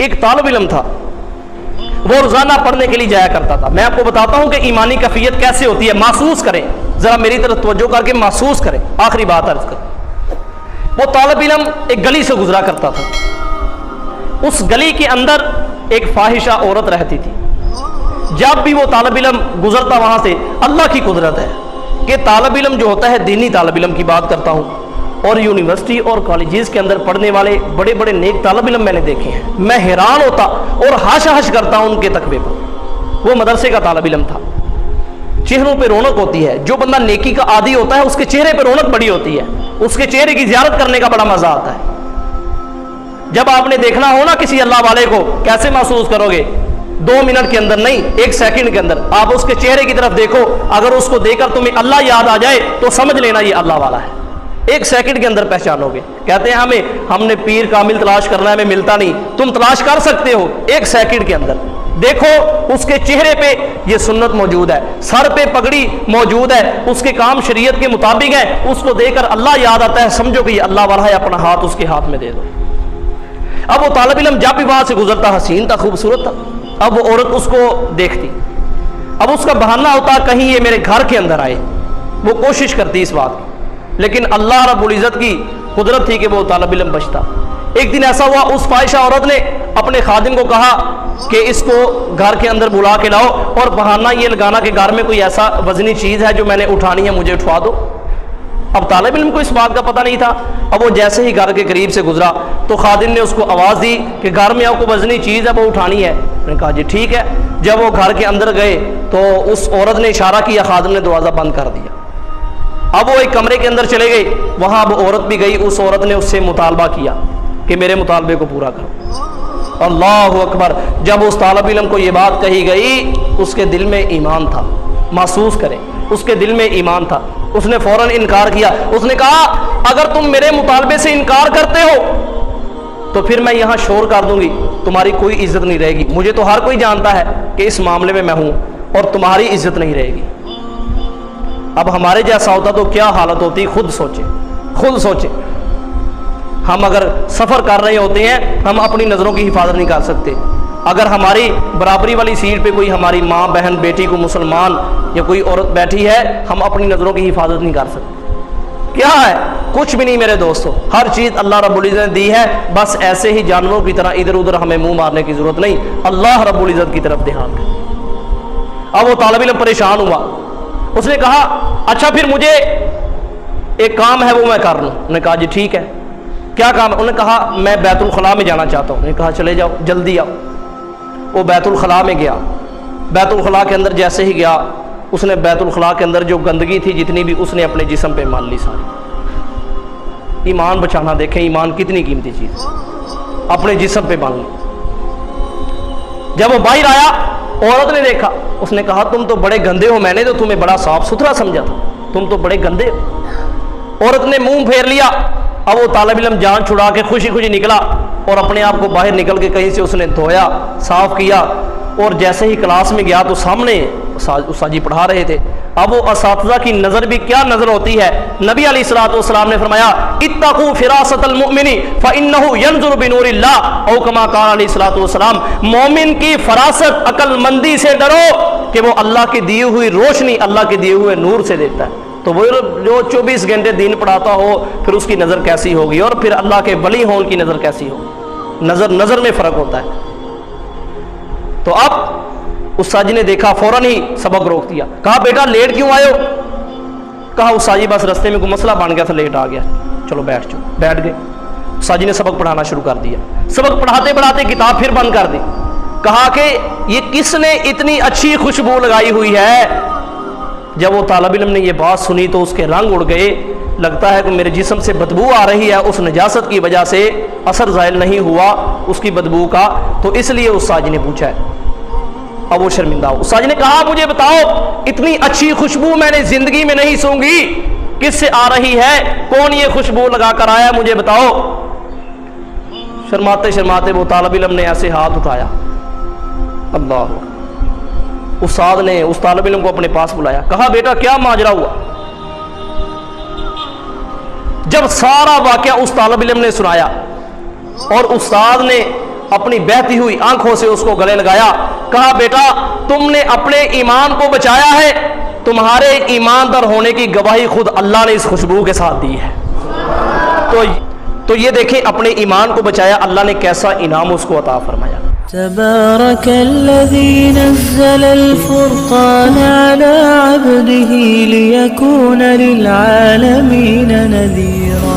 ایک طالب علم تھا، وہ روزانہ پڑھنے کے لیے جایا کرتا تھا۔ میں آپ کو بتاتا ہوں کہ ایمانی کیفیت کیسے ہوتی ہے، محسوس کریں ذرا، میری طرف توجہ کر کے محسوس کریں۔ آخری بات عرض کریں، وہ طالب علم ایک گلی سے گزرا کرتا تھا، اس گلی کے اندر ایک فاحشہ عورت رہتی تھی۔ جب بھی وہ طالب علم گزرتا وہاں سے، اللہ کی قدرت ہے کہ طالب علم جو ہوتا ہے، دینی طالب علم کی بات کرتا ہوں، اور یونیورسٹی اور کالجز کے اندر پڑھنے والے بڑے بڑے نیک طالب علم میں نے دیکھے ہیں، میں حیران ہوتا اور ہش ہش کرتا ہوں ان کے تقوی پر۔ وہ مدرسے کا طالب علم تھا، چہروں پہ رونق ہوتی ہے، جو بندہ نیکی کا عادی ہوتا ہے اس کے چہرے پہ رونق بڑی ہوتی ہے، اس کے چہرے کی زیارت کرنے کا بڑا مزہ آتا ہے۔ جب آپ نے دیکھنا ہو نا کسی اللہ والے کو، کیسے محسوس کرو گے؟ 2 منٹ کے اندر نہیں، 1 سیکنڈ کے اندر آپ اس کے چہرے کی طرف دیکھو، اگر اس کو دیکھ کر تمہیں اللہ یاد آ جائے تو سمجھ لینا یہ اللہ والا ہے، 1 سیکنڈ کے اندر پہچانو گے۔ کہتے ہیں ہم نے پیر کامل تلاش کرنا ہے، ہمیں ملتا نہیں، تم تلاش کر سکتے ہو 1 سیکنڈ کے اندر۔ دیکھو اس کے چہرے پہ یہ سنت موجود ہے، سر پہ پگڑی موجود ہے، اس کے کام شریعت کے مطابق ہے، اس کو دیکھ کر اللہ یاد آتا ہے، سمجھو کہ یہ اللہ والا ہے، اپنا ہاتھ اس کے ہاتھ میں دے دو۔ اب وہ طالب علم جب بھی وہاں سے گزرتا، حسین تھا، خوبصورت تھا، اب وہ عورت اس کو دیکھتی، اب اس کا بہانہ ہوتا کہیں یہ میرے گھر کے اندر آئے، وہ کوشش کرتی اس بات کی، لیکن اللہ رب العزت کی قدرت تھی کہ وہ طالب علم بچتا۔ ایک دن ایسا ہوا، اس فاحشہ عورت نے اپنے خادم کو کہا کہ اس کو گھر کے اندر بلا کے لاؤ، اور بہانہ یہ لگانا کہ گھر میں کوئی ایسا وزنی چیز ہے جو میں نے اٹھانی ہے، مجھے اٹھوا دو۔ اب طالب علم کو اس بات کا پتہ نہیں تھا۔ اب وہ جیسے ہی گھر کے قریب سے گزرا تو خادم نے اس کو آواز دی کہ گھر میں آپ کو وزنی چیز ہے، وہ اٹھانی ہے۔ انہوں نے کہا جی ٹھیک ہے۔ جب وہ گھر کے اندر گئے تو اس عورت نے اشارہ کیا، خادم نے دروازہ بند کر دیا۔ اب وہ ایک کمرے کے اندر چلے گئے، وہاں وہ عورت بھی گئی، اس عورت نے اس سے مطالبہ کیا کہ میرے مطالبے کو پورا کرو۔ اللہ اکبر! جب اس طالب علم کو یہ بات کہی گئی، اس کے دل میں ایمان تھا، محسوس کریں، اس کے دل میں ایمان تھا۔ اس نے فوراً انکار کیا، اس نے کہا اگر تم میرے مطالبے سے انکار کرتے ہو تو پھر میں یہاں شور کر دوں گی، تمہاری کوئی عزت نہیں رہے گی، مجھے تو ہر کوئی جانتا ہے کہ اس معاملے میں ہوں، اور تمہاری عزت نہیں رہے گی۔ اب ہمارے جیسا ہوتا تو کیا حالت ہوتی، خود سوچیں۔ ہم اگر سفر کر رہے ہوتے ہیں، ہم اپنی نظروں کی حفاظت نہیں کر سکتے۔ اگر ہماری برابری والی سیٹ پہ کوئی ہماری ماں بہن بیٹی کو مسلمان یا کوئی عورت بیٹھی ہے، ہم اپنی نظروں کی حفاظت نہیں کر سکتے۔ کیا ہے؟ کچھ بھی نہیں میرے دوستو، ہر چیز اللہ رب العزت نے دی ہے، بس ایسے ہی جانوروں کی طرح ادھر ادھر ہمیں منہ مارنے کی ضرورت نہیں، اللہ رب العزت کی طرف دھیان دیں۔ اب وہ طالب علم پریشان ہوا، اس نے کہا اچھا پھر مجھے ایک کام ہے وہ میں کر لوں۔ انہوں نے کہا جی ٹھیک ہے، کیا کام ہے؟ انہوں نے کہا میں بیت الخلاء میں جانا چاہتا ہوں۔ انہوں نے کہا چلے جاؤ، جلدی آؤ۔ وہ بیت الخلاء میں گیا، بیت الخلاء کے اندر جیسے ہی گیا، اس نے بیت الخلاء کے اندر جو گندگی تھی جتنی بھی، اس نے اپنے جسم پہ مان لی ساری۔ ایمان بچانا دیکھیں، ایمان کتنی قیمتی چیز، اپنے جسم پہ مان لی۔ جب وہ باہر آیا، عورت نے دیکھا، اس نے کہا تم تو بڑے گندے ہو، میں نے تو تمہیں بڑا صاف ستھرا سمجھا تھا، تم تو بڑے گندے ہو۔ عورت نے منہ پھیر لیا۔ اب وہ طالب علم جان چھڑا کے خوشی خوشی نکلا، اور اپنے آپ کو باہر نکل کے کہیں سے اس نے دھویا، صاف کیا، اور جیسے ہی کلاس میں گیا تو سامنے استاد جی پڑھا رہے تھے۔ اب وہ اساتذہ کی نظر بھی کیا نظر ہوتی ہے، نبی علیہ الصلوۃ والسلام نے فرمایا اتقوا فراست المؤمن فانه ينظر بنور الله، او کما قال علیہ الصلوۃ والسلام، مومن کی فراست، عقل مندی سے ڈرو کہ وہ اللہ کی دی ہوئی روشنی، اللہ کے دیے ہوئے نور سے دیتا ہے۔ تو وہ جو 24 گھنٹے دین پڑھاتا ہو، پھر اس کی نظر کیسی ہوگی، اور پھر اللہ کے ولی ہوں کی نظر کیسی ہوگی۔ نظر میں فرق ہوتا ہے۔ تو اب استاد جی نے دیکھا، فوراً ہی سبق روک دیا، کہا بیٹا لیٹ کیوں آئے ہو؟ کہا استاد جی بس رستے میں کوئی مسئلہ بن گیا تھا، لیٹ آ گیا۔ چلو بیٹھ گئے۔ استاد جی نے سبق پڑھانا شروع کر دیا۔ سبق پڑھاتے پڑھاتے کتاب پھر بند کر دی۔ کہا کہ یہ کس نے اتنی اچھی خوشبو لگائی ہوئی ہے؟ جب وہ طالب علم نے یہ بات سنی تو اس کے رنگ اڑ گئے، لگتا ہے کہ میرے جسم سے بدبو آ رہی ہے، اس نجاست کی وجہ سے اثر زائل نہیں ہوا اس کی بدبو کا، تو اس لیے استاد جی نے پوچھا ہے۔ اب وہ شرمندہ ہو۔ استاد جی نے کہا مجھے بتاؤ، اتنی اچھی خوشبو میں نے زندگی میں نہیں سونگھی، کس سے آ رہی ہے؟ کون یہ خوشبو لگا کر آیا؟ مجھے بتاؤ۔ شرماتے شرماتے وہ طالب علم نے ایسے ہاتھ اٹھایا۔ اللہ، استاد نے اس طالب علم کو اپنے پاس بلایا، کہا بیٹا کیا ماجرا ہوا؟ جب سارا واقعہ اس طالب علم نے سنایا اور استاد نے اپنی بہتی ہوئی آنکھوں سے اس کو گلے لگایا، کہا بیٹا تم نے اپنے ایمان کو بچایا ہے، تمہارے ایماندار ہونے کی گواہی خود اللہ نے اس خوشبو کے ساتھ دی ہے۔ تو یہ دیکھیں اپنے ایمان کو بچایا، اللہ نے کیسا انعام اس کو عطا فرمایا۔ تبارك الذي نزل الفرقان على عبده ليكون للعالمين نذيرا